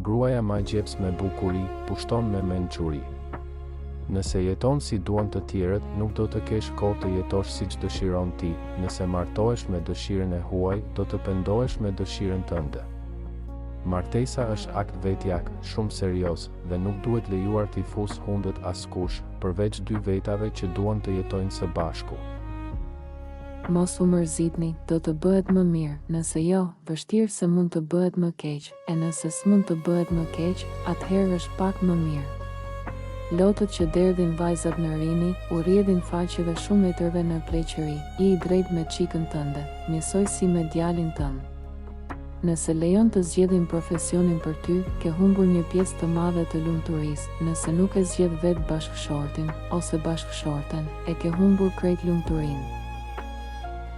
gruaja ma gjeps me bukuri, pushton me mençuri. Nëse jeton si duan të tjerët, nuk do të kesh kohë të jetosh siç dëshiron ti. Nëse martohesh me dëshirën e huaj, do të pendohesh me dëshirën tënde. Martesa është akt vetjak, shumë serioz, dhe nuk duhet lejuar t'i fus hundët askush, përveç dy vetave që duan të jetojnë së bashku. Mos u mërzitni, do të bëhet më mirë, nëse jo, vështirë se mund të bëhet më keq, e nëse s'mund të bëhet më keq, atëherë është pak më mirë. Lotët që derdhin vajzat në rini, u rrjedhin faqeve shumë metrëve në pleqëri, i drejt me çikën tënde, njësoj si me djalin tënd. Nëse lejon të zgjedhin profesionin për ty, ke humbur një pjesë të madhe të lumturisë. Nëse nuk e zgjedh vetë bashkëshortin ose bashkëshorten, e ke humbur krejt lumturinë.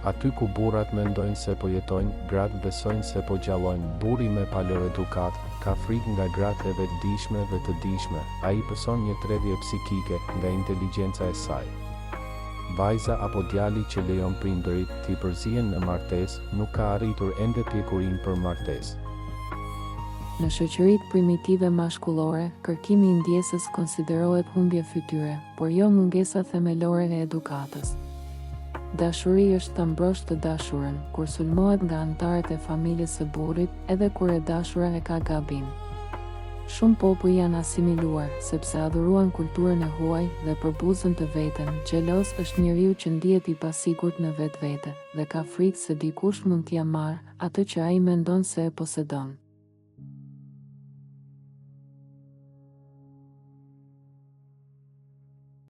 Aty ku burrat mendojnë se po jetojnë, gratë besojnë se po gjallojnë. Burri me palor edukat ka frikë nga gratë e vetëdijshme dhe të dijshme. Ai pëson një tredhje psikike nga inteligjenca e saj. Vajza apo djali që lejon prindërit t'i përzihen në martesë, nuk ka arritur ende pjekurinë për martesë. Në shoqëritë primitive mashkullore, kërkimi i ndjesës konsiderohet humbje fytyre, por jo mungesa themelore e edukatës. Dashuri është ta mbrosh të dashurën, kur sulmohet nga anëtarët e familjes së burrit, edhe kur e dashura e ka gabim. Shumë popull janë asimiluar, sepse adhuruan kulturën e huaj dhe përbuzën të veten. Xhelos është njeriu që ndihet i pasigurt në vetvete dhe ka frikë se dikush mund t'ia marrë atë që ai mendon se e posedon.